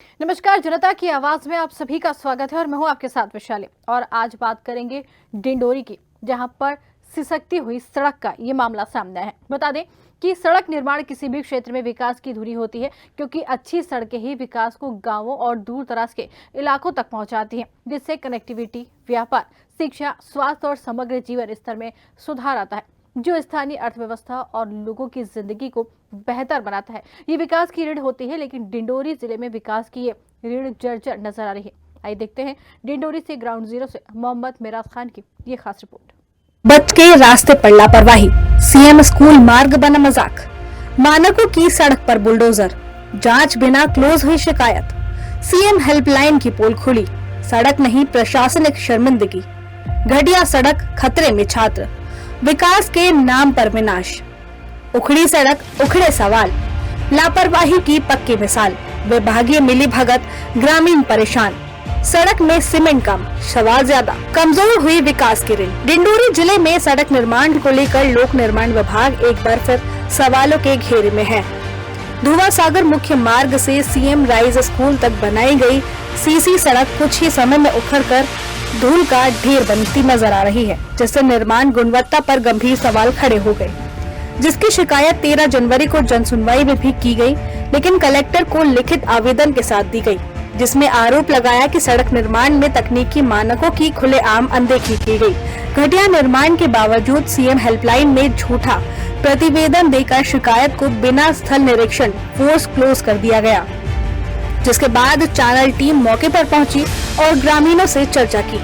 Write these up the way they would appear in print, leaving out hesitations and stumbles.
नमस्कार, जनता की आवाज में आप सभी का स्वागत है और मैं हूं आपके साथ वैशाली। और आज बात करेंगे डिंडोरी की, जहां पर सिसकती हुई सड़क का ये मामला सामने है। बता दें कि सड़क निर्माण किसी भी क्षेत्र में विकास की धुरी होती है, क्योंकि अच्छी सड़कें ही विकास को गांवों और दूर दराज के इलाकों तक पहुंचाती हैं, जिससे कनेक्टिविटी, व्यापार, शिक्षा, स्वास्थ्य और समग्र जीवन स्तर में सुधार आता है, जो स्थानीय अर्थव्यवस्था और लोगों की जिंदगी को बेहतर बनाता है। ये विकास की ऋण होती है, लेकिन डिंडोरी जिले में विकास की ये ऋण जर्जर नजर आ रही है। आइए देखते हैं डिंडोरी से ग्राउंड जीरो से मोहम्मद मिराज खान की ये खास रिपोर्ट। बच के रास्ते पर लापरवाही, सीएम स्कूल मार्ग बना मजाक, मानकों की सड़क पर बुलडोजर, जांच बिना क्लोज हुई शिकायत, सीएम हेल्पलाइन की पोल खुली, सड़क नहीं प्रशासनिक शर्मिंदगी, घटिया सड़क खतरे में छात्र, विकास के नाम पर विनाश, उखड़ी सड़क उखड़े सवाल, लापरवाही की पक्की मिसाल, विभागीय मिली भगत, ग्रामीण परेशान, सड़क में सीमेंट कम, सवाल ज्यादा, कमजोर हुई विकास की ऋण। डिंडोरी जिले में सड़क निर्माण को लेकर लोक निर्माण विभाग एक बार फिर सवालों के घेरे में है। धुआं सागर मुख्य मार्ग से सीएम राइज स्कूल तक बनाई गई सीसी सड़क कुछ ही समय में उखड़कर धूल का ढेर बनती नजर आ रही है, जिससे निर्माण गुणवत्ता पर गंभीर सवाल खड़े हो गए, जिसकी शिकायत 13 जनवरी को जनसुनवाई में भी की गई, लेकिन कलेक्टर को लिखित आवेदन के साथ दी गई, जिसमें आरोप लगाया कि सड़क निर्माण में तकनीकी मानकों की खुलेआम अनदेखी की गई। घटिया निर्माण के बावजूद सीएम हेल्पलाइन में झूठा प्रतिवेदन देकर शिकायत को बिना स्थल निरीक्षण फोर्स क्लोज कर दिया गया, जिसके बाद चैनल टीम मौके पर पहुंची और ग्रामीणों से चर्चा की।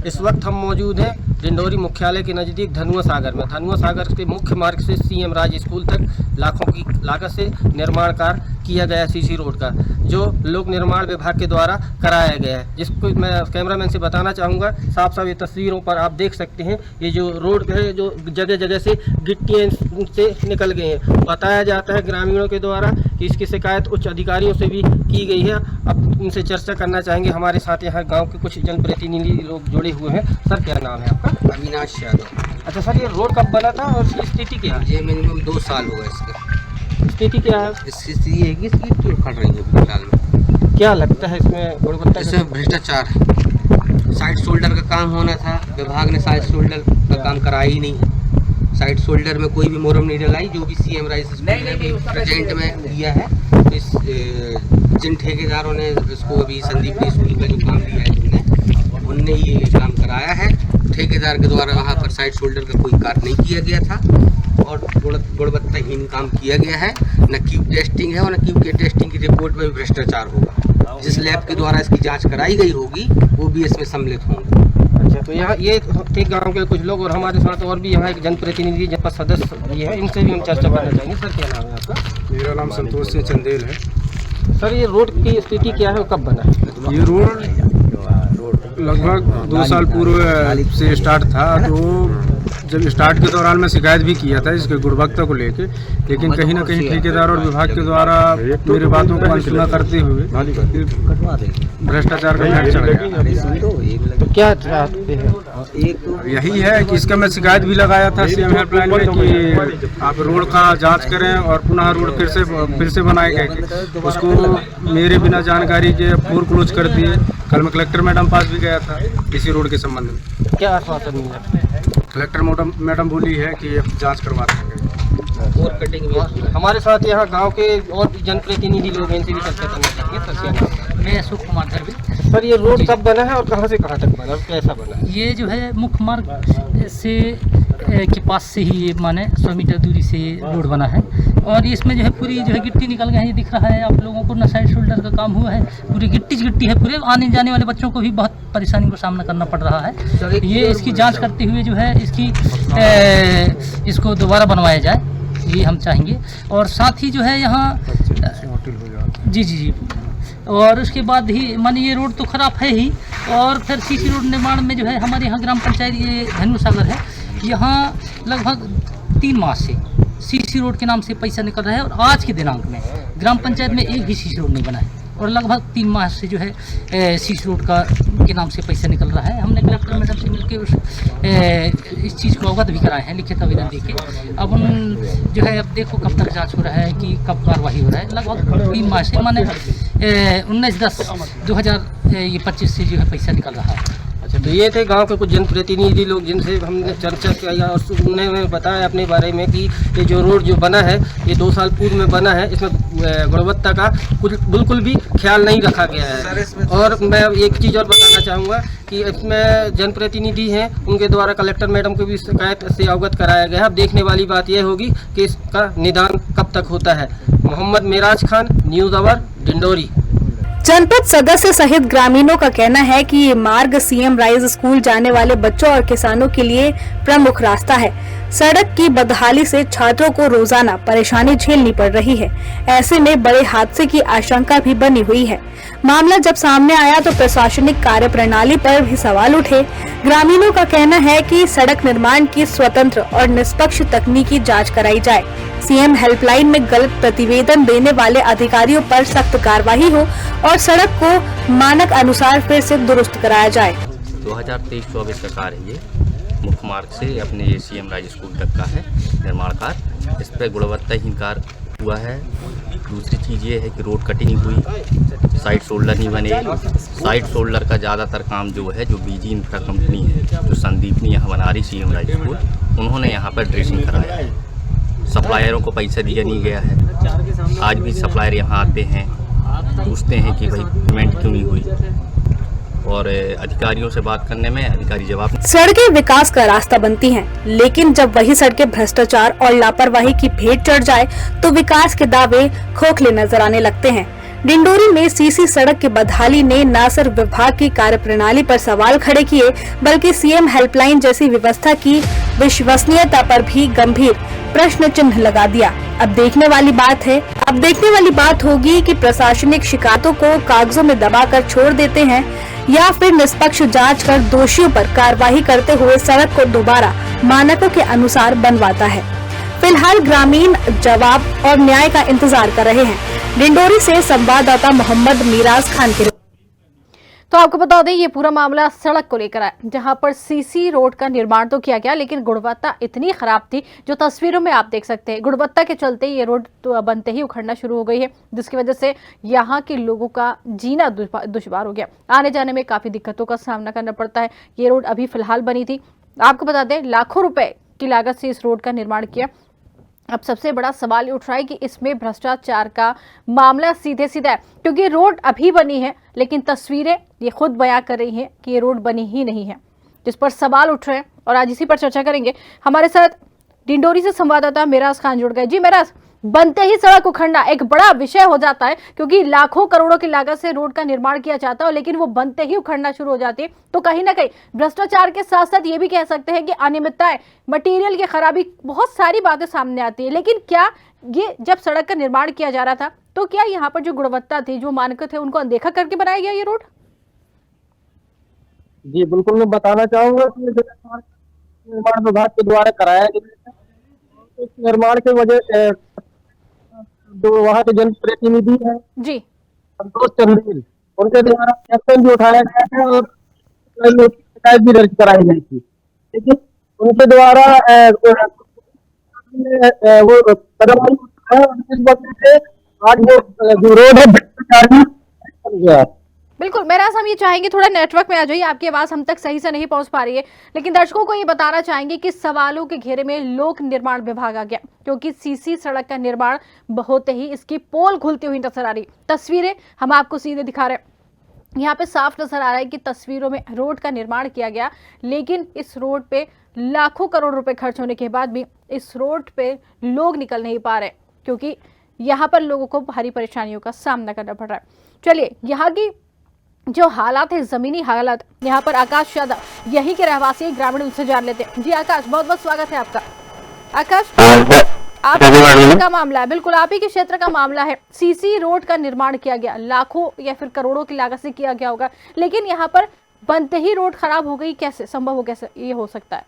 इस वक्त हम मौजूद हैं डिंडोरी मुख्यालय के नज़दीक धनुआ सागर में। धनुआ सागर के मुख्य मार्ग से सीएम राज स्कूल तक लाखों की लागत से निर्माण कार्य किया गया सीसी रोड का, जो लोक निर्माण विभाग के द्वारा कराया गया है, जिसको मैं कैमरामैन से बताना चाहूँगा। साफ साफ ये तस्वीरों पर आप देख सकते हैं, ये जो रोड है जो जगह जगह से गिट्टियाँ से निकल गए हैं। बताया जाता है ग्रामीणों के द्वारा कि इसकी शिकायत उच्च अधिकारियों से भी की गई है। अब उनसे चर्चा करना चाहेंगे। हमारे साथ यहाँ गाँव के कुछ जनप्रतिनिधि लोग जुड़े हुए हैं। सर, क्या नाम है आपका? अविनाश यादव। अच्छा सर, ये रोड कब बना था और इसकी स्थिति क्या है? ये मिनिमम 2 साल हो गए इसके। स्थिति क्या है? इसकी स्थिति है कि इसकी गिट्टी उखड़ रही है फिलहाल में। क्या लगता है इसमें गुणवत्ता? इसमें भ्रष्टाचार है। साइड शोल्डर का काम होना था, विभाग ने साइड शोल्डर का काम कराया ही नहीं। साइड शोल्डर में कोई भी मोरम नहीं लगाई, जो भी सीएम राइज प्रेजेंट में दिया है। तो इस जिन ठेकेदारों ने इसको अभी संदीप स्कूल का जो काम दिया है उनने ये काम कराया है। ठेकेदार के द्वारा वहाँ पर साइड शोल्डर का कोई कार्य नहीं किया गया था और गुणवत्ताहीन काम किया गया है। न क्यूब टेस्टिंग है और न क्यूब के टेस्टिंग की रिपोर्ट में भी भ्रष्टाचार होगा। जिस लैब के द्वारा इसकी जांच कराई गई होगी वो भी इसमें सम्मिलित होंगे। अच्छा, तो यहाँ ये एक गांव के कुछ लोग और हमारे साथ और भी यहाँ एक जनप्रतिनिधि जनपद सदस्य ये है, इनसे भी हम चर्चा करना चाहेंगे। सर, क्या नाम है आपका? मेरा नाम संतोष सिंह चंदेल है। सर, ये रोड की स्थिति क्या है और कब बना है? ये रोड लगभग 2 साल पूर्व से स्टार्ट था। तो जब स्टार्ट के दौरान मैं शिकायत भी किया था इसके गुणवत्ता को लेके, लेकिन कहीं ना कहीं ठेकेदार और विभाग के द्वारा मेरी बातों को अनसुना करते हुए भ्रष्टाचार का भेंट चढ़ गया। तो क्या चाहते हैं? यही है कि इसका मैं शिकायत भी लगाया था सीएम हेल्पलाइन में कि आप रोड का जांच करें और पुनः रोड फिर से बनाए गए। उसको मेरे बिना जानकारी के पूर्व क्लोज कर दिए। कल मैं कलेक्टर मैडम पास भी गया था इसी रोड के संबंध में। क्या आश्वासन मिला? कलेक्टर मैडम बोली है कि जांच करवा देंगे और कटिंग भी। हमारे साथ यहाँ गांव के और भी जनप्रतिनिधि लोग हैं, इनसे भी चर्चा करना चाहेंगे। सर, क्या नाम है? मैं अशोक कुमार धरवी। सर, ये रोड कब बना है और कहाँ से कहाँ तक बना और कैसा बना? ये जो है मुख्य मार्ग से के पास से ही ये माने 100 मीटर दूरी से रोड बना है और इसमें जो है पूरी जो है गिट्टी निकल गई है। ये दिख रहा है आप लोगों को, न साइड शोल्डर का काम हुआ है, पूरी गिट्टी है। पूरे आने जाने वाले बच्चों को भी बहुत परेशानी का सामना करना पड़ रहा है। ये इसकी जांच करते हुए जो है इसको दोबारा बनवाया जाए, ये हम चाहेंगे। और साथ ही जो है यहाँ जी और उसके बाद ही माने ये रोड तो ख़राब है ही, और फिर सीसी रोड निर्माण में जो है हमारे यहाँ ग्राम पंचायत ये धनुआ सागर है, यहाँ लगभग 3 माह से सीसी रोड के नाम से पैसा निकल रहा है और आज के दिनांक में ग्राम पंचायत में एक भी सीसी रोड नहीं बना है। और लगभग 3 माह से जो है सीसी रोड का के नाम से पैसा निकल रहा है। हमने कलेक्टर मैडम से मिलकर इस चीज़ को अवगत भी कराए हैं, लिखित आवेदन देके। अब उन जो है अब देखो कब तक जांच हो रहा है कि कब कार्रवाई हो रहा है। लगभग 3 माह से माने 19/10/2025 से जो है पैसा निकल रहा है। अच्छा, तो ये थे गांव के कुछ जनप्रतिनिधि लोग जिनसे हमने चर्चा किया और उन्होंने बताया अपने बारे में कि ये जो रोड जो बना है ये 2 साल पूर्व में बना है, इसमें गुणवत्ता का कुछ बिल्कुल भी ख्याल नहीं रखा गया है। और मैं एक चीज़ और बताना चाहूँगा कि इसमें जनप्रतिनिधि हैं उनके द्वारा कलेक्टर मैडम को भी शिकायत से अवगत कराया गया है। अब देखने वाली बात यह होगी कि इसका निदान कब तक होता है। Mohammed Miraj Khan, news hour, Dindori. जनपद सदस्य सहित ग्रामीणों का कहना है कि ये मार्ग सीएम राइज स्कूल जाने वाले बच्चों और किसानों के लिए प्रमुख रास्ता है। सड़क की बदहाली से छात्रों को रोजाना परेशानी झेलनी पड़ रही है। ऐसे में बड़े हादसे की आशंका भी बनी हुई है। मामला जब सामने आया तो प्रशासनिक कार्यप्रणाली पर भी सवाल उठे। ग्रामीणों का कहना है कि सड़क निर्माण की स्वतंत्र और निष्पक्ष तकनीकी जांच कराई जाए। सीएम हेल्पलाइन में गलत प्रतिवेदन देने वाले अधिकारियों पर सख्त कार्रवाई हो और सड़क को मानक अनुसार फिर से दुरुस्त कराया जाए। 2023-24 का कार्य है ये, मुख्य मार्ग से अपने ये सीएम राइज स्कूल तक का है निर्माण कार्य। इस पर गुणवत्ताहीन कार्य हुआ है। दूसरी चीज़ ये है कि रोड कटिंग हुई, साइड शोल्डर नहीं बने। साइड शोल्डर का ज़्यादातर काम जो है जो बीजी इंफ्रा कंपनी है जो संदीपनी यहाँ बना रही सीएम राइज स्कूल, उन्होंने यहाँ पर ड्रेसिंग कराया है। सप्लायरों को पैसा दिया नहीं गया है। आज भी सप्लायर यहाँ आते हैं, पूछते हैं कि भाई पेमेंट क्यों नहीं हुई, और अधिकारियों से बात करने में अधिकारी जवाब। सड़कें विकास का रास्ता बनती हैं, लेकिन जब वही सड़कें भ्रष्टाचार और लापरवाही की भेंट चढ़ जाए तो विकास के दावे खोखले नजर आने लगते हैं। डिंडोरी में सीसी सड़क की बदहाली ने न सिर्फ विभाग की कार्यप्रणाली पर सवाल खड़े किए, बल्कि सीएम हेल्पलाइन जैसी व्यवस्था की विश्वसनीयता पर भी गंभीर प्रश्न चिन्ह लगा दिया। अब देखने वाली बात होगी कि प्रशासनिक शिकायतों को कागजों में दबाकर छोड़ देते हैं या फिर निष्पक्ष जांच कर दोषियों पर कार्रवाई करते हुए सड़क को दोबारा मानकों के अनुसार बनवाता है। फिलहाल ग्रामीण जवाब और न्याय का इंतजार कर रहे हैं। डिंडोरी से संवाददाता मोहम्मद मिराज खान के। तो आपको बता दें ये पूरा मामला सड़क को लेकर है, जहां पर सीसी रोड का निर्माण तो किया गया लेकिन गुणवत्ता इतनी खराब थी जो तस्वीरों में आप देख सकते हैं। गुणवत्ता के चलते ये रोड तो बनते ही उखड़ना शुरू हो गई है, जिसकी वजह से यहाँ के लोगों का जीना दुश्वार हो गया। आने जाने में काफी दिक्कतों का सामना करना पड़ता है। ये रोड अभी फिलहाल बनी थी। आपको बता दें लाखों रुपए की लागत से इस रोड का निर्माण किया। अब सबसे बड़ा सवाल उठ रहा है कि इसमें भ्रष्टाचार का मामला सीधे सीधा है, क्योंकि रोड अभी बनी है लेकिन तस्वीरें ये खुद बयां कर रही हैं कि ये रोड बनी ही नहीं है, जिस पर सवाल उठ रहे हैं। और आज इसी पर चर्चा करेंगे। हमारे साथ डिंडोरी से संवाददाता मिराज खान जुड़ गए। जी मिराज, बनते ही सड़क उखड़ना एक बड़ा विषय हो जाता है, क्योंकि लाखों करोड़ों की लागत से रोड का निर्माण किया जाता है, लेकिन वो बनते ही उखड़ना शुरू हो जाती है। तो कहीं ना कहीं भ्रष्टाचार के साथ साथ ये भी कह सकते हैं कि अनियमितताएं, मटेरियल की खराबी, बहुत सारी बातें सामने आती है। लेकिन क्या ये जब सड़क का निर्माण किया जा रहा था तो क्या यहाँ पर जो गुणवत्ता थी, जो मानक थे, उनको अनदेखा करके बनाया गया ये रोड? जी बिल्कुल, मैं बताना चाहूँगा कि निर्माण विभाग के द्वारा कराया गया इस निर्माण के वजह से जो वहाँ के जनप्रतिनिधि हैं जी संतोष चंदेल, उनके द्वारा एक्शन भी उठाया गया था और शिकायत भी दर्ज कराई गई थी, लेकिन उनके द्वारा वो कदम नहीं उठाया और इस वजह से आज वो जो रोड है भ्रष्टाचारी बन गया। बिल्कुल मेरा हम ये चाहेंगे थोड़ा नेटवर्क में आ जाइए, आपकी आवाज हम तक सही से नहीं पहुंच पा रही है। लेकिन दर्शकों को ये बताना चाहेंगे कि सवालों के घेरे में लोक निर्माण विभाग आ गया, क्योंकि सीसी सड़क का निर्माण होते ही इसकी पोल खुलती हुई नजर आ रही। तस्वीरें हम आपको सीधे दिखा रहे हैं। यहाँ पे साफ नजर आ रहा है कि तस्वीरों में रोड का निर्माण किया गया, लेकिन इस रोड पे लाखों करोड़ रुपए खर्च होने के बाद भी इस रोड पे लोग निकल नहीं पा रहे, क्योंकि यहाँ पर लोगों को भारी परेशानियों का सामना करना पड़ रहा है। चलिए यहाँ की जो हालात है, जमीनी हालात, यहाँ पर आकाश यादव यही के रहवासी ग्रामीण उनसे जान लेते हैं। जी आकाश, बहुत बहुत स्वागत है आपका। आकाश, आप का मामला है, बिल्कुल आप ही के क्षेत्र का मामला है। सीसी रोड का निर्माण किया गया, लाखों या फिर करोड़ों की लागत से किया गया होगा, लेकिन यहाँ पर बनते ही रोड खराब हो गई। कैसे संभव हो, कैसे ये हो सकता है?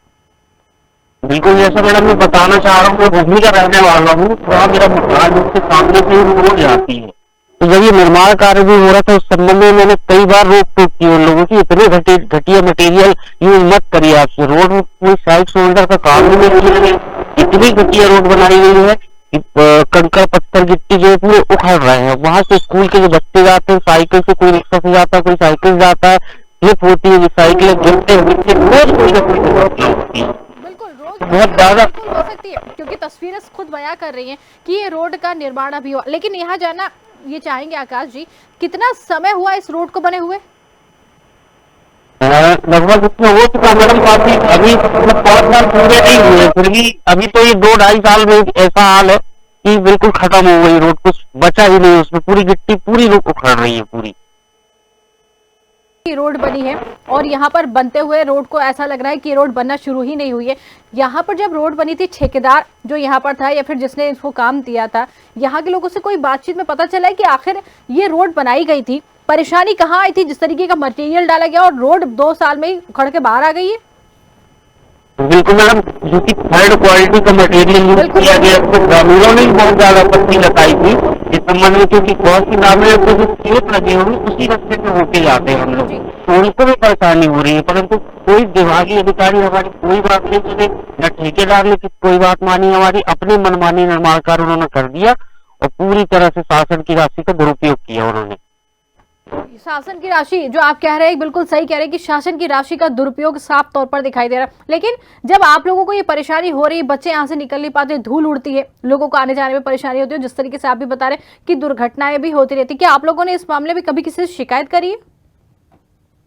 बिल्कुल, जैसा मैडम मैं बताना चाह रहा हूँ, मैं हुगली का रहने वाला हूँ। वहाँ मेरा मुख्यालय के सामने से रोड जाती है, तो जब ये निर्माण कार्य भी हो रहा था उस संबंध में मैंने कई बार रोक टोक की उन लोगों की, इतने घटिया मटेरियल यूज मत करिए आपसे, रोड में कोई साइड शोल्डर का काम नहीं किया, इतनी घटिया रोड बनाई गई है कि कंकड़ पत्थर गिट्टी जो पूरे उखड़ रहे हैं। वहां से स्कूल के जो बच्चे जाते हैं साइकिल से, कोई रिक्शा से जाता है, कोई साइकिल से जाता है, स्लिप होती है, साइकिल गिरते हुए रोज कोई ना कोई दुर्घटना होती है। बिल्कुल रोज बहुत ज्यादा बिल्कुल हो सकती है, क्योंकि तस्वीरें खुद बयां कर रही हैं कि ये रोड का निर्माण अभी हुआ। लेकिन यहाँ जाना ये चाहेंगे आकाश जी, कितना समय हुआ इस रोड को बने हुए? लगभग उसमें हो चुका मैडम काफी, अभी 5 साल पूरे नहीं हुए, फिर भी अभी तो ये 2-2.5 साल में ऐसा हाल है कि बिल्कुल खत्म हो गई रोड, कुछ बचा ही नहीं उसमें, पूरी गिट्टी पूरी रोड उखड़ रही है पूरी। रोड बनी है और यहाँ पर बनते हुए रोड को ऐसा लग रहा है कि रोड बनना शुरू ही नहीं हुई है। यहाँ पर जब रोड बनी थी, ठेकेदार जो यहाँ पर था या फिर जिसने इसको काम दिया था, यहाँ के लोगों से कोई बातचीत में पता चला है कि आखिर ये रोड बनाई गई थी, परेशानी कहाँ आई थी, जिस तरीके का मटेरियल डाला गया और रोड 2 साल में ही उखड़ के बाहर आ गई है? बिल्कुल मैडम, जो कि थर्ड क्वालिटी का मटेरियल यूज किया गया, तो ग्रामीणों ने बहुत ज्यादा आपत्ति लगाई थी इस संबंध में, क्योंकि बहुत सी ग्रामीण को जो खेत लगे हुए उसी रास्ते पे होके जाते हैं हम लोग, तो उनको भी परेशानी हो रही है, परंतु कोई विभागीय अधिकारी हमारी कोई बात नहीं सुने, न ठेकेदार ने कोई बात मानी हमारी, अपने मनमानी निर्माण कार्य उन्होंने कर दिया और पूरी तरह से शासन की राशि का दुरुपयोग किया उन्होंने। शासन की राशि जो आप कह रहे हैं बिल्कुल सही कह रहे हैं कि शासन की राशि का दुरुपयोग साफ तौर पर दिखाई दे रहा है। लेकिन जब आप लोगों को ये परेशानी हो रही है, बच्चे यहाँ से निकल नहीं पाते, धूल उड़ती है, लोगों को आने जाने में परेशानी होती है, जिस तरीके से आप भी बता रहे हैं कि दुर्घटनाएं भी होती रहती, क्या आप लोगों ने इस मामले में कभी किसी से शिकायत करी है?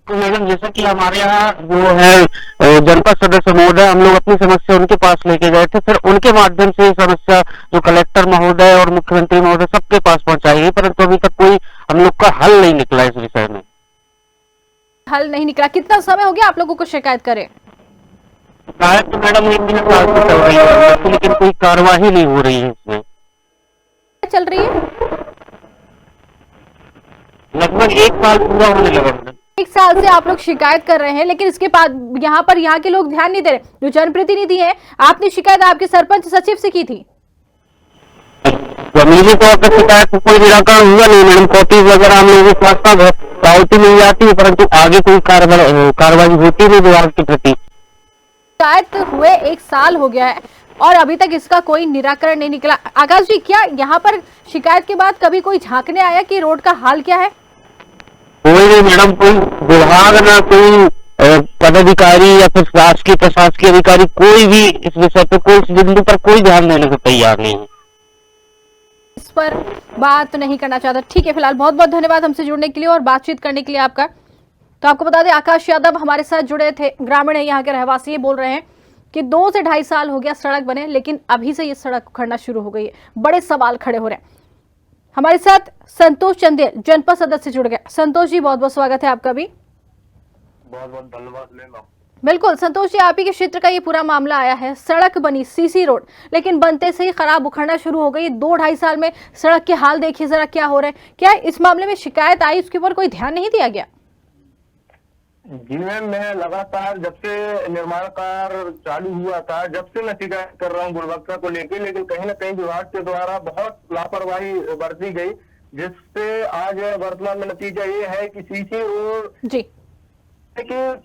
तो मैडम जैसा कि हमारे यहाँ वो है जनपद सदस्य महोदय, हम लोग अपनी समस्या उनके पास लेके गए थे, फिर उनके माध्यम से समस्या जो कलेक्टर महोदय और मुख्यमंत्री महोदय सबके पास पहुंचाई गई, परंतु अभी तक कोई हम लोग का हल नहीं निकला इस विषय में। हल नहीं निकला? कितना समय हो गया आप लोगों को शिकायत करे? शिकायत तो मैडम 1 साल से चल रही है, लेकिन कोई कार्यवाही नहीं हो रही है इसमें। चल रही है लगभग 1 साल पूरा होने लगा। 1 साल से आप लोग शिकायत कर रहे हैं, लेकिन इसके बाद यहाँ पर यहाँ के लोग ध्यान नहीं दे रहे। जो जनप्रतिनिधि है, आपने शिकायत आपके सरपंच सचिव से की थी? जमीनी तौर पर शिकायत को कोई निराकरण हुआ नहीं मैडम, कॉपीज वगैरह हम लोगों के पास पावती मिल जाती है, परंतु आगे कोई कार्रवाई होती नहीं विभाग के प्रति। शिकायत हुए 1 साल हो गया है और अभी तक इसका कोई निराकरण नहीं निकला। आकाश जी, क्या यहाँ पर शिकायत के बाद कभी कोई झांकने आया कि रोड का हाल क्या है? कोई नहीं मैडम, कोई विभाग ना कोई पदाधिकारी या फिर राजकीय प्रशासकीय अधिकारी कोई भी इस विषय पर, कोई इस बिंदु पर कोई ध्यान देने को तैयार नहीं है, इस पर बात नहीं करना चाहता। ठीक है, फिलहाल बहुत बहुत धन्यवाद हमसे जुड़ने के लिए और बातचीत करने के लिए आपका। तो आपको बता दें, आकाश यादव हमारे साथ जुड़े थे, ग्रामीण है, यहाँ के रहवासी। ये बोल रहे हैं कि 2 से 2.5 साल हो गया सड़क बने, लेकिन अभी से ये सड़क उखड़ना शुरू हो गई है। बड़े सवाल खड़े हो रहे हैं। हमारे साथ संतोष चंदेल जनपद सदस्य जुड़ गए। संतोष जी, बहुत बहुत स्वागत है आपका भी। बहुत बहुत धन्यवाद मैम। बिल्कुल संतोष जी, आप ही के क्षेत्र का ये पूरा मामला आया है। सड़क बनी सीसी रोड, लेकिन बनते से ही खराब उखड़ना शुरू हो गई। 2-2.5 साल में सड़क के हाल देखिए जरा क्या हो रहे हैं। क्या इस मामले में शिकायत आई, उसके ऊपर कोई ध्यान नहीं दिया गया? जी मैम, मैं लगातार जब से निर्माण कार्य चालू हुआ था, जब से मैं शिकायत कर रहा हूँ गुणवत्ता को लेकर, लेकिन कहीं न कहीं विभाग के द्वारा बहुत लापरवाही बरती गई, जिससे आज वर्तमान में नतीजा ये है कि सीसी रोड जी कि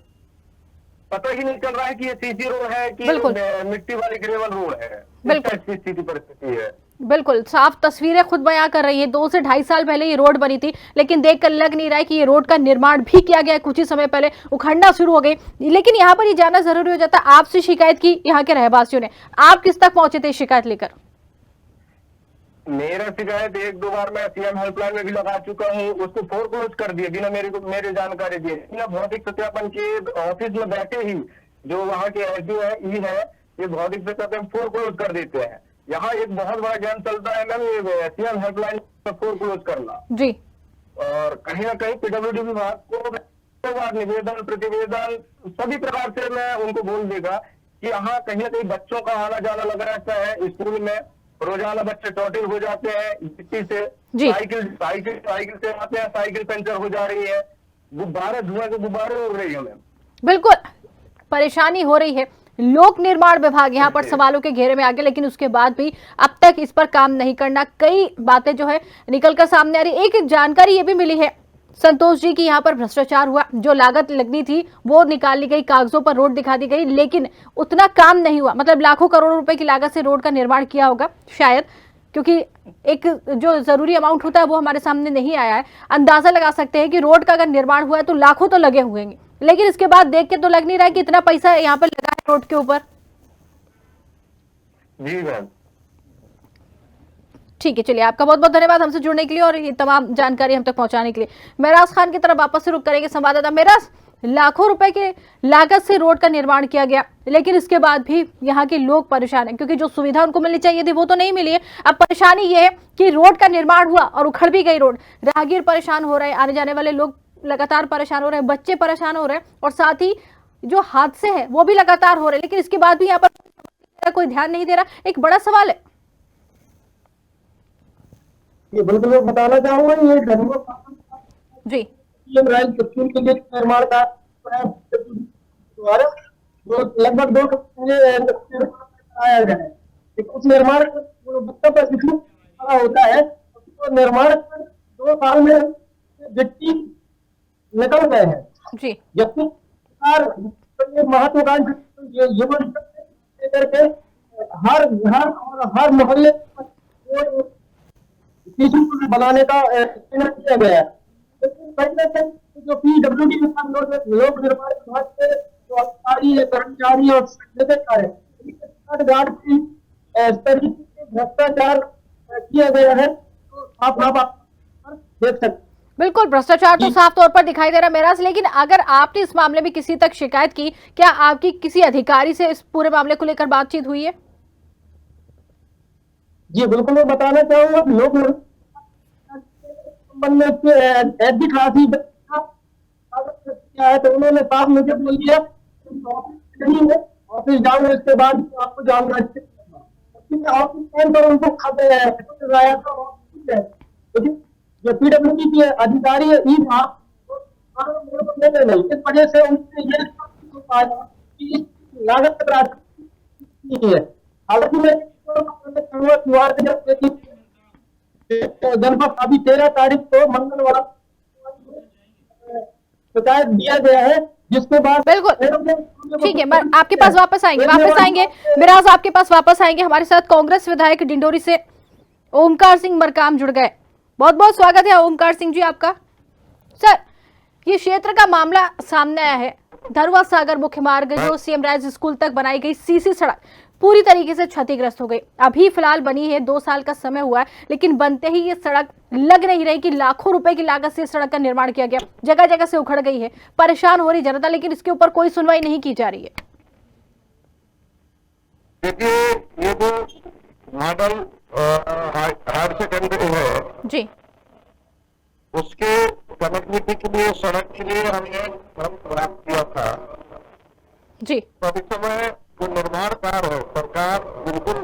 पता ही नहीं चल रहा है कि ये सीसी रोड है कि मिट्टी वाली ग्रेवल रोड है। बिल्कुल स्थिति परिस्थिति है। बिल्कुल साफ तस्वीरें खुद बयां कर रही है। 2 से 2.5 साल पहले ये रोड बनी थी, लेकिन देखकर लग नहीं रहा है कि ये रोड का निर्माण भी किया गया। कुछ ही समय पहले उखड़ना शुरू हो गई। लेकिन यहाँ पर ये जानना जरूरी हो जाता, आपसे शिकायत की यहाँ के रहवासियों ने, आप किस तक पहुंचे थे शिकायत लेकर? मेरा शिकायत 1-2 बार मैं सीएम हेल्पलाइन में भी लगा चुका हूँ, उसको फोरक्लोज कर दिया बिना मेरे जानकारी दिए, बिना भौतिक सत्यापन के। ऑफिस में बैठे ही जो वहाँ के एसडीओ है, ई है, ये भौतिक सत्यापन फोरक्लोज कर देते हैं। यहाँ एक बहुत बड़ा ज्ञान चलता है मैम, ये सीएम हेल्पलाइन फोरक्लोज करना जी। और कहीं ना कहीं पीडब्ल्यूडी विभाग को निवेदन प्रतिवेदन सभी प्रकार से मैं उनको बोल देगा कि यहाँ कहीं ना कहीं बच्चों का आना जाना लगा रहता है। स्कूल में रोजाना बच्चे चोटिल हो जाते हैं मिट्टी से, साइकिल से आते हैं, साइकिल पंचर हो जा रही है, गुब्बारे धुआं के गुब्बारे उड़ रही है मैम। बिल्कुल परेशानी हो रही है। लोक निर्माण विभाग यहाँ पर सवालों के घेरे में आ गया, लेकिन उसके बाद भी अब तक इस पर काम नहीं करना, कई बातें जो है निकलकर सामने आ रही। एक जानकारी ये भी मिली है संतोष जी की यहाँ पर भ्रष्टाचार हुआ, जो लागत लगनी थी वो निकाल ली गई, कागजों पर रोड दिखा दी गई, लेकिन उतना काम नहीं हुआ। मतलब लाखों करोड़ों रुपए की लागत से रोड का निर्माण किया होगा शायद, क्योंकि एक जो जरूरी अमाउंट होता है वो हमारे सामने नहीं आया है। अंदाजा लगा सकते हैं कि रोड का अगर निर्माण हुआ है तो लाखों तो लगे हुए हैं, लेकिन इसके बाद देख के तो लग नहीं रहा है कि इतना पैसा यहाँ पर लगा है रोड के ऊपर। जी मैम। ठीक है, चलिए आपका बहुत बहुत धन्यवाद हमसे जुड़ने के लिए और ये तमाम जानकारी हम तक पहुंचाने के लिए। मेराज खान की तरफ वापस से रुक करेंगे संवाददाता। मेराज, लाखों रुपए के लागत से रोड का निर्माण किया गया, लेकिन इसके बाद भी यहाँ के लोग परेशान हैं, क्योंकि जो सुविधा उनको मिलनी चाहिए थी वो तो नहीं मिली है। अब परेशानी ये है कि रोड का निर्माण हुआ और उखड़ भी गई रोड, राहगीर परेशान हो रहे हैं, आने जाने वाले लोग लगातार परेशान हो रहे हैं, बच्चे परेशान हो रहे हैं, और साथ ही जो हादसे हैं वो भी लगातार हो रहे हैं, लेकिन इसके बाद भी यहाँ पर कोई ध्यान नहीं दे रहा। एक बड़ा सवाल है। ये बिल्कुल मैं बताना चाहूंगा, ये जी स्कूल के लिए निर्माण का द्वारा लगभग 2 कराया गया है। उस निर्माण गुणवत्ता पर कितना होता है, तो निर्माण 2 साल में व्यक्ति निकल गए हैं। जी, जबकि महत्वाकांक्षी युवा करके हर घर और हर मोहल्ले बनाने का किया गया है। लेकिन कहीं ना कहीं जो PWD लोक निर्माण विभाग के जो अधिकारी कर्मचारी और ठेकेदार भ्रष्टाचार किया गया है, तो आप देख सकते हैं। बिल्कुल भ्रष्टाचार तो साफ तौर पर दिखाई दे रहा है मेराज, लेकिन अगर आपने इस मामले में किसी तक शिकायत की, क्या आपकी किसी अधिकारी से इस पूरे मामले को लेकर बातचीत हुई है? जी बिल्कुल मैं बताना चाहूंगा, लोग ऐसी खासी क्या है, तो उन्होंने साफ मुझे बोल दिया ऑफिस जाओ, इसके बाद आपको जानना चाहिए। ऑफिस टाइम पर उनको खबराया था, लेकिन जो PWD के अधिकारी है नहीं, इस वजह से उनसे ये लागत है। हालांकि मैं जनपद अभी 13 तारीख को मंगलवार शिकायत दिया गया है, जिसके बाद बिल्कुल ठीक है, आपके पास वापस आएंगे मिराज, आपके पास वापस आएंगे। हमारे साथ कांग्रेस विधायक डिंडोरी से ओमकार सिंह मरकाम जुड़ गए। बहुत बहुत स्वागत है ओमकार सिंह जी आपका। सर, ये क्षेत्र का मामला सामने आया है, धरुआ सागर मुख्य मार्ग जो CM राइज स्कूल तक बनाई गई सीसी सड़क पूरी तरीके से क्षतिग्रस्त हो गई। अभी फिलहाल बनी है, 2 साल का समय हुआ है, लेकिन बनते ही ये सड़क लग नहीं रही कि लाखों रुपए की लागत से सड़क का निर्माण किया गया, जगह जगह से उखड़ गई है, परेशान हो रही जनता, लेकिन इसके ऊपर कोई सुनवाई नहीं की जा रही है। देखिए, ये जो मॉडल हायर सेकेंडरी है जी, उसके कनेक्टिविटी के लिए, सड़क के लिए हमने प्राप्त किया था जी। तो इस समय जो निर्माण कार्य है, सरकार बिल्कुल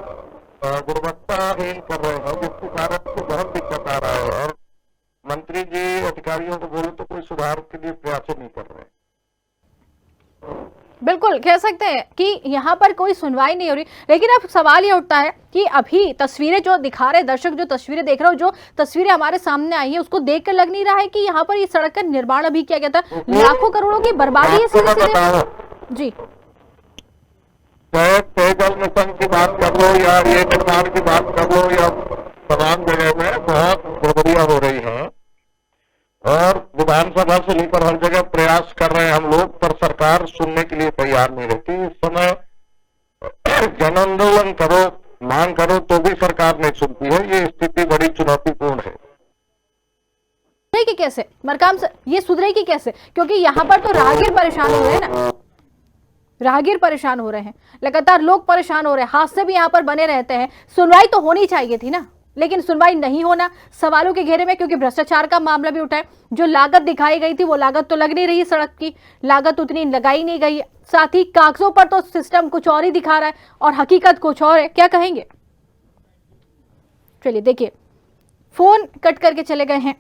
गुणवत्ताहीन कर रहे हैं, जिसके कारण से बहुत दिक्कत आ रहा है, और मंत्री जी अधिकारियों को बोले तो कोई सुधार के लिए प्रयास नहीं कर रहे हैं। बिल्कुल कह सकते हैं कि यहाँ पर कोई सुनवाई नहीं हो रही, लेकिन अब सवाल ये उठता है कि अभी तस्वीरें जो दिखा रहे दर्शक, जो तस्वीरें देख रहे हो, जो तस्वीरें हमारे सामने आई है, उसको देखकर लग नहीं रहा है कि यहाँ पर ये सड़क का निर्माण अभी किया गया था। लाखों करोड़ों की बर्बादी है सीधे जी। चाहे पेयजल मिशन की बात कर लो या ये निर्माण की बात कर लो, या तमाम जगह में बहुत गड़बड़ियां हो रही हैं, और विधानसभा से लेकर हर जगह प्रयास कर रहे हैं हम लोग, पर सरकार सुनने के लिए तैयार नहीं रहती। इस समय जन आंदोलन करो, मांग करो, तो भी सरकार नहीं सुनती है। ये स्थिति बड़ी चुनौतीपूर्ण है। सुधरेगी कैसे मरकाम से, ये सुधरेगी कैसे? क्योंकि यहाँ पर तो राहगीर परेशान हो रहे हैं ना, राहगीर परेशान हो रहे हैं, लगातार लोग परेशान हो रहे हैं, हादसे भी यहाँ पर बने रहते हैं। सुनवाई तो होनी चाहिए थी ना, लेकिन सुनवाई नहीं होना सवालों के घेरे में, क्योंकि भ्रष्टाचार का मामला भी उठा है। जो लागत दिखाई गई थी वो लागत तो लग नहीं रही, सड़क की लागत उतनी लगाई नहीं गई, साथ ही कागजों पर तो सिस्टम कुछ और ही दिखा रहा है और हकीकत कुछ और है। क्या कहेंगे? चलिए देखिए, फोन कट करके चले गए हैं।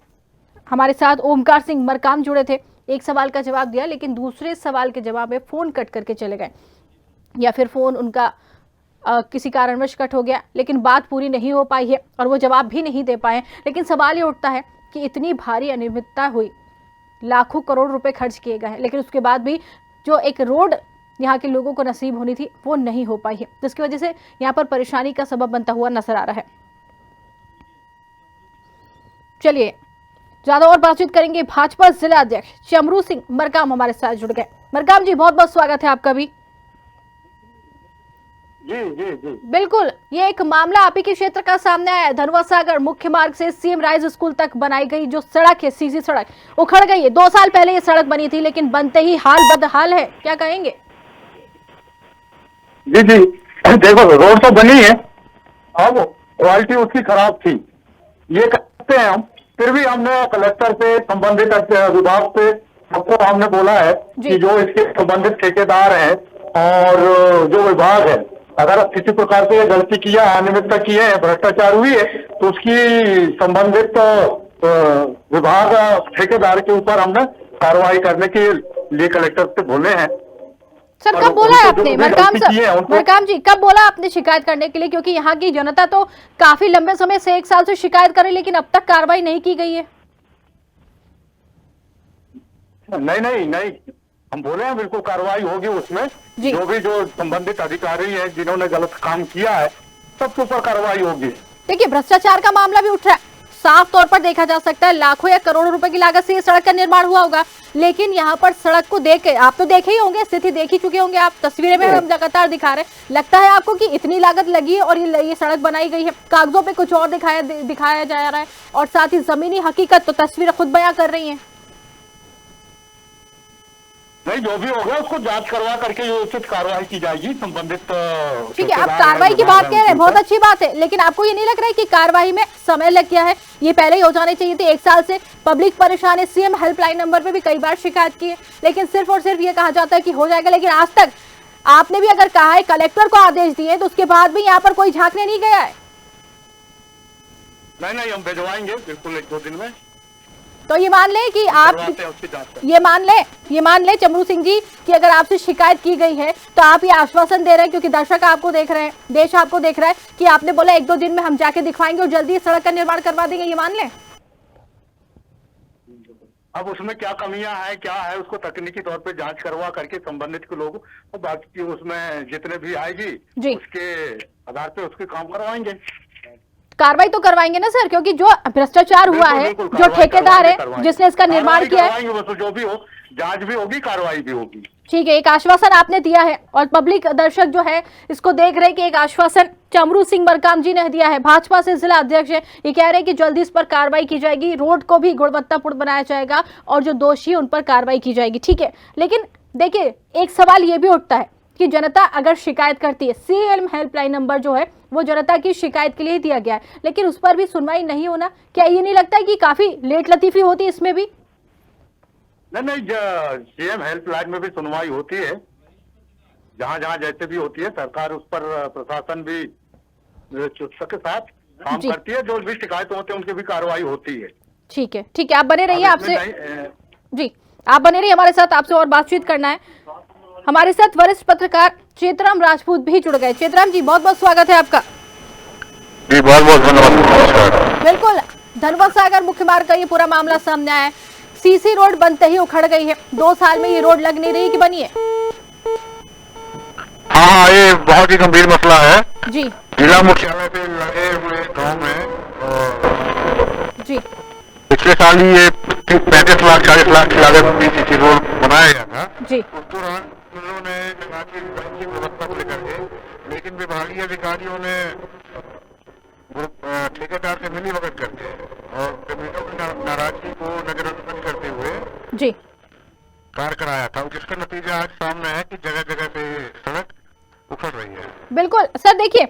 हमारे साथ ओमकार सिंह मरकाम जुड़े थे, एक सवाल का जवाब दिया, लेकिन दूसरे सवाल के जवाब में फोन कट करके चले गए। या फिर फ़ोन उनका किसी कारणवश कट हो गया, लेकिन बात पूरी नहीं हो पाई है और वो जवाब भी नहीं दे पाए। लेकिन सवाल ये उठता है कि इतनी भारी अनियमितता हुई, लाखों करोड़ रुपए खर्च किए गए हैं, लेकिन उसके बाद भी जो एक रोड यहाँ के लोगों को नसीब होनी थी वो नहीं हो पाई है, जिसकी वजह से यहाँ पर परेशानी का सबब बनता हुआ नजर आ रहा है। चलिए ज्यादा और बातचीत करेंगे। भाजपा जिला अध्यक्ष चमरू सिंह मरकाम हमारे साथ जुड़ गए। मरकाम जी, बहुत बहुत स्वागत है आपका भी। जी जी जी बिल्कुल, ये एक मामला आप ही के क्षेत्र का सामने आया है। धनुआ सागर मुख्य मार्ग से सीएम राइज स्कूल तक बनाई गई जो सड़क है, सीसी सड़क, उखड़ गई है। 2 साल पहले ये सड़क बनी थी, लेकिन बनते ही हाल बदहाल है, क्या कहेंगे? जी जी, देखो रोड तो बनी है, अब क्वालिटी उसकी खराब थी, ये कहते हैं हम। फिर भी हमने कलेक्टर से, संबंधित विभाग से सबको हमने बोला है कि जो इसके संबंधित ठेकेदार हैं और जो विभाग है, अगर किसी प्रकार से गलती किया, अनियमितता की है, भ्रष्टाचार हुई है, तो उसकी संबंधित विभाग ठेकेदार के ऊपर हमने कार्रवाई करने के लिए कलेक्टर से बोले हैं। सर, कब बोला है आपने? मरकाम जी, कब बोला आपने शिकायत करने के लिए? क्योंकि यहाँ की जनता तो काफी लंबे समय से, 1 साल से शिकायत कर रही, लेकिन अब तक कार्रवाई नहीं की गई है। नहीं, हम बोले हैं बिल्कुल कार्रवाई होगी उसमें। जो संबंधित अधिकारी हैं जिन्होंने गलत काम किया है, सबके ऊपर कार्रवाई होगी। देखिए, भ्रष्टाचार का मामला भी उठ रहा है, साफ तौर पर देखा जा सकता है। लाखों या करोड़ों रुपए की लागत से ये सड़क का निर्माण हुआ होगा, लेकिन यहाँ पर सड़क को देख के, आप तो देखे ही होंगे, स्थिति देख ही चुके होंगे आप, तस्वीरें में हम लगातार दिखा रहे हैं। लगता है आपको कि इतनी लागत लगी है और ये सड़क बनाई गई है? कागजों पे कुछ और दिखाया जा रहा है और साथ ही जमीनी हकीकत तो तस्वीरें खुद बयां कर रही है। नहीं, जो भी होगा उसको जांच करवा करके उचित कार्रवाई की जाएगी संबंधित। ठीक है, आप कार्रवाई की बात कह रहे हैं, बहुत अच्छी बात है, लेकिन आपको ये नहीं लग रहा है कि कार्रवाई में समय लग गया है? ये पहले ही हो जाने चाहिए थी। 1 साल से पब्लिक परेशान है, सीएम हेल्पलाइन नंबर पे भी कई बार शिकायत की है, लेकिन सिर्फ और सिर्फ ये कहा जाता है कि हो जाएगा, लेकिन आज तक आपने भी अगर कहा है, कलेक्टर को आदेश दिए, तो उसके बाद भी यहाँ पर कोई झांकने नहीं गया है। नहीं, हम भिजवाएंगे बिल्कुल 1-2 दिन में। तो ये मान लें कि आप ये मान ले चमरू सिंह जी कि अगर आपसे शिकायत की गई है, तो आप ये आश्वासन दे रहे हैं, क्योंकि दर्शक आपको देख रहे हैं, देश आपको देख रहा है, कि आपने बोला 1-2 दिन में हम जाके दिखवाएंगे और जल्दी सड़क का निर्माण करवा देंगे, ये मान लें? अब उसमें क्या कमियां हैं, क्या है, उसको तकनीकी तौर पे जांच करवा करके संबंधित के लोग, और बाकी उसमें जितने भी आएगी उसके आधार पे उसके काम करवाएंगे। कार्रवाई तो करवाएंगे ना सर, क्योंकि जो भ्रष्टाचार हुआ है, जो ठेकेदार है जिसने इसका निर्माण किया है, जो भी हो, जांच भी होगी, कार्रवाई भी होगी। ठीक है, एक आश्वासन आपने दिया है और पब्लिक दर्शक जो है इसको देख रहे हैं कि एक आश्वासन चमरू सिंह मरकाम जी ने दिया है। भाजपा से जिला अध्यक्ष है, ये कह रहे हैं कि जल्दी इस पर कार्रवाई की जाएगी, रोड को भी गुणवत्तापूर्ण बनाया जाएगा और जो दोषी है उन पर कार्रवाई की जाएगी। ठीक है, लेकिन देखिए, एक सवाल ये भी उठता है कि जनता अगर शिकायत करती है, सीएम हेल्पलाइन नंबर जो है वो जनता की शिकायत के लिए दिया गया है, लेकिन उस पर भी सुनवाई नहीं होना, क्या ये नहीं लगता है कि काफी लेट लतीफी होती है इसमें भी? नहीं, सीएम हेल्पलाइन में भी सुनवाई होती है, जहां जैसे भी होती है, सरकार उस पर, प्रशासन भी चुस्तगी के साथ काम करती है, जो भी शिकायत होती है उनकी भी कार्रवाई होती है। ठीक है, आप बने रहिए, आपसे जी आप बने रहिए हमारे साथ, आपसे और बातचीत करना है। हमारे साथ वरिष्ठ पत्रकार चेतराम राजपूत भी जुड़ गए। चेतराम जी, बहुत बहुत स्वागत है आपका। जी, बहुत बहुत धन्यवाद। बिल्कुल, धनुआ सागर मुख्य मार्ग का ये पूरा मामला सामने आया है। सीसी रोड बनते ही उखड़ गई है, 2 साल में ये रोड लग नहीं रही कि बनी है? हाँ, ये बहुत ही गंभीर मसला है जी। जिला मुख्यालय पे लगे हुए गाँव में जी पिछले साल ही ये 35 लाख 40 लाख की लागत में सीसी रोड बनाया गया था जी। उस दौरान उन्होंने की व्यवस्था को लेकर के, लेकिन विभागीय अधिकारियों ने ठेकेदार से मिलीभगत करके और जमीनों की नाराजगी को नजरअंदाज करते हुए जी कार्य कराया था, जिसका नतीजा आज सामने है कि जगह जगह पे सड़क उखड़ रही है। बिल्कुल सर, देखिए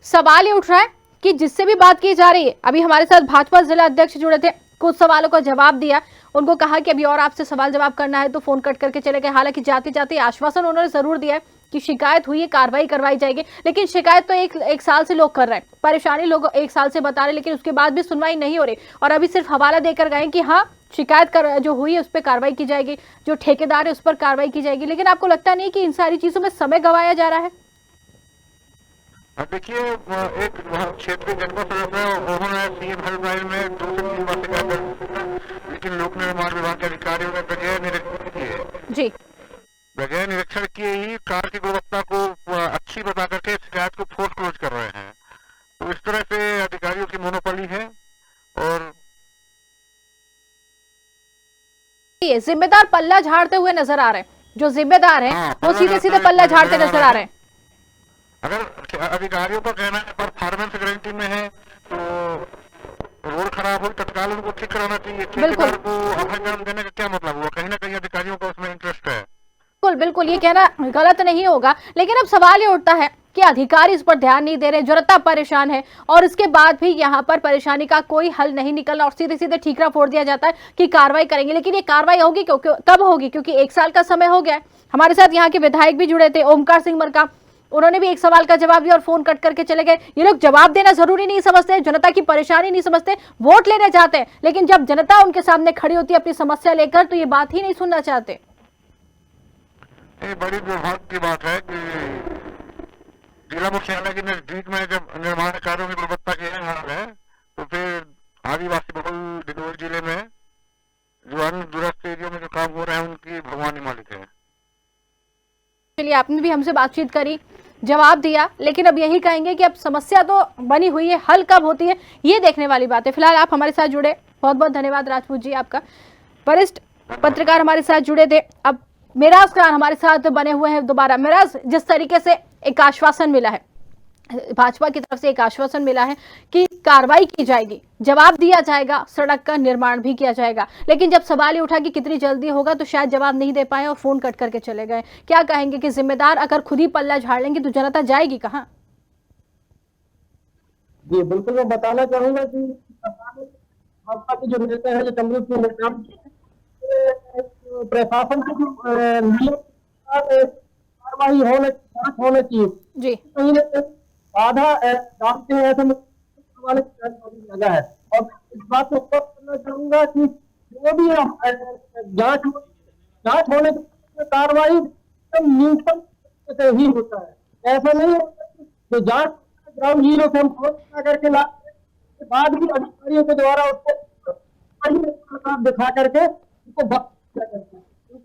सवाल ये उठ रहा है कि जिससे भी बात की जा रही है, अभी हमारे साथ भाजपा जिला अध्यक्ष जुड़े थे, कुछ सवालों का जवाब दिया, उनको कहा कि अभी और आपसे सवाल जवाब करना है, तो फोन कट करके चले गए। हालांकि जाते जाते आश्वासन उन्होंने जरूर दिया है कि शिकायत हुई है, कार्रवाई करवाई जाएगी, लेकिन शिकायत तो एक साल से लोग कर रहे हैं, परेशानी लोग 1 साल से बता रहे, लेकिन उसके बाद भी सुनवाई नहीं हो रही और अभी सिर्फ हवाला देकर गए कि हाँ शिकायत जो हुई है उस पर कार्रवाई की जाएगी, जो ठेकेदार है उस पर कार्रवाई की जाएगी, लेकिन आपको लगता नहीं कि इन सारी चीजों में समय गंवाया जा रहा है? देखिए, एक क्षेत्रीय जनपद सदस्य है, उन्होंने सीएम हेल्पलाइन में 2 से 3 बार शिकायत दर्ज, लेकिन लोक निर्माण विभाग के अधिकारियों ने बगैर निरीक्षण किए जी, बगैर निरीक्षण किए ही कार की गुणवत्ता को अच्छी बता करके शिकायत को फोर्स क्लोज कर रहे हैं। तो इस तरह से अधिकारियों की मोनोपोली है। और ये जिम्मेदार पल्ला झाड़ते हुए नजर आ रहे हैं, जो जिम्मेदार है वो सीधे सीधे पल्ला झाड़ते नजर आ रहे हैं। अगर अधिकारियों का कहना है परफॉर्मेंस गारंटी में है तो रोड खराब हो तत्काल उनको ठीक कराना चाहिए। ठेकेदार को अभ्यास देने का क्या मतलब हुआ? कहीं ना कहीं अधिकारियों का उसमें इंटरेस्ट है। बिल्कुल बिल्कुल, ये कहना गलत नहीं होगा, लेकिन अब सवाल ये उठता है कि अधिकारी इस पर ध्यान नहीं दे रहे, जनता परेशान है और इसके बाद भी यहाँ पर परेशानी का कोई हल नहीं निकला और सीधे सीधे ठीकरा फोड़ दिया जाता है कि कार्रवाई करेंगे। लेकिन ये कार्रवाई होगी कब होगी? क्योंकि 1 साल का समय हो गया है। हमारे साथ यहाँ के विधायक भी जुड़े थे, ओमकार सिंह मरकाम, उन्होंने भी एक सवाल का जवाब दिया और फोन कट करके चले गए। ये लोग जवाब देना जरूरी नहीं समझते, जनता की परेशानी नहीं समझते, वोट लेने जाते हैं, लेकिन जब जनता उनके सामने खड़ी होती है अपनी समस्या लेकर तो ये बात ही नहीं सुनना चाहते। ये बड़ी दुर्भाग्य की बात है कि जिला मुख्यालय के नजदीक में जब निर्माण कार्यों की गुणवत्ता की हाल है तो फिर आदिवासी बहुल डिंडोरी जिले में जो अन्य दूरस्थ एरियो में जो काम हो रहे हैं उनकी भगवानी मालिक है। चलिए, आपने भी हमसे बातचीत करी, जवाब दिया, लेकिन अब यही कहेंगे कि अब समस्या तो बनी हुई है, हल कब होती है ये देखने वाली बात है। फिलहाल आप हमारे साथ जुड़े, बहुत बहुत धन्यवाद राजपूत जी आपका। वरिष्ठ पत्रकार हमारे साथ जुड़े थे। अब मिराज खान हमारे साथ बने हुए हैं दोबारा। मिराज, जिस तरीके से एक आश्वासन मिला है, भाजपा की तरफ से एक आश्वासन मिला है कि कार्रवाई की जाएगी, जवाब दिया जाएगा, सड़क का निर्माण भी किया जाएगा, लेकिन जब सवाल ये उठा कि कितनी जल्दी होगा तो शायद जवाब नहीं दे पाए और फोन कट करके चले गए। क्या कहेंगे कि जिम्मेदार अगर खुद ही पल्ला झाड़ लेंगे तो जनता जाएगी कहाँ? जी बिल्कुल, मैं बताना चाहूंगा कि भाजपा के जो नेता है, जो चंद्र सिंह मरकाम, प्रशासन की कार्रवाई होना चाहिए जी, कहीं ना कहीं बाधा डालते हैं, ऐसे वाले लगा है। और इस बात को स्पष्ट करना चाहूंगा कि जो भी जांच होने की कार्रवाई न्यूनतम से ही होता है। ऐसा नहीं होता जो जांच ग्राउंड जीरो से हम खोज करके लाते के बाद भी अधिकारियों के द्वारा उसको दिखा करके उसको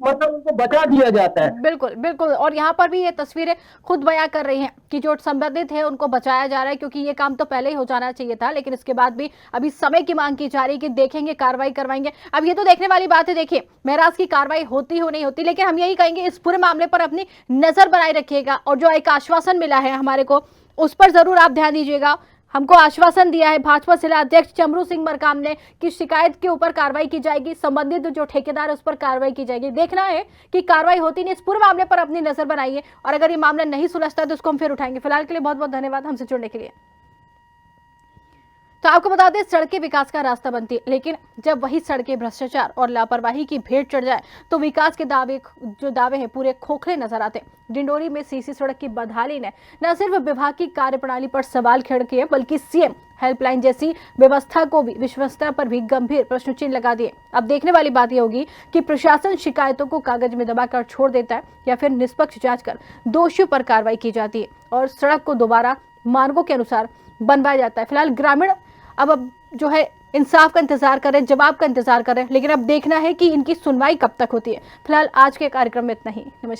मतलब उनको बचा दिया जाता है। बिल्कुल बिल्कुल, और यहाँ पर भी ये तस्वीरें खुद बयां कर रही हैं कि जो संबंधित है उनको बचाया जा रहा है, क्योंकि ये काम तो पहले ही हो जाना चाहिए था, लेकिन इसके बाद भी अभी समय की मांग की जा रही है कि देखेंगे, कार्रवाई करवाएंगे। अब ये तो देखने वाली बात है, देखिए महराज की कार्रवाई होती हो नहीं होती, लेकिन हम यही कहेंगे इस पूरे मामले पर अपनी नजर बनाए रखिएगा और जो एक आश्वासन मिला है हमारे को उस पर जरूर आप ध्यान दीजिएगा। हमको आश्वासन दिया है भाजपा जिला अध्यक्ष चमरू सिंह मरकाम ने कि शिकायत के ऊपर कार्रवाई की जाएगी, संबंधित जो ठेकेदार है उस पर कार्रवाई की जाएगी। देखना है कि कार्रवाई होती नहीं, इस पूरे मामले पर अपनी नजर बनाइए और अगर ये मामला नहीं सुलझता तो उसको हम फिर उठाएंगे। फिलहाल के लिए बहुत बहुत धन्यवाद हमसे जुड़ने के लिए। तो आपको बता दें, सड़कें विकास का रास्ता बनती है, लेकिन जब वही सड़कें भ्रष्टाचार और लापरवाही की भेंट चढ़ जाए तो विकास के जो दावे हैं पूरे खोखले नजर आते हैं। डिंडोरी में सीसी सड़क की बदहाली ने न सिर्फ विभाग की कार्यप्रणाली पर सवाल खड़े किए, बल्कि सीएम हेल्पलाइन जैसी व्यवस्था को भी, विश्वसनीयता पर भी गंभीर प्रश्न चिन्ह लगा दिए। अब देखने वाली बात यह होगी कि प्रशासन शिकायतों को कागज में दबाकर छोड़ देता है या फिर निष्पक्ष जांच कर दोषियों पर कार्रवाई की जाती है और सड़क को दोबारा मार्गों के अनुसार बनवाया जाता है। फिलहाल ग्रामीण अब जो है इंसाफ का इंतजार कर रहे हैं, जवाब का इंतजार कर रहे हैं, लेकिन अब देखना है कि इनकी सुनवाई कब तक होती है। फिलहाल आज के कार्यक्रम में इतना ही। नमस्कार।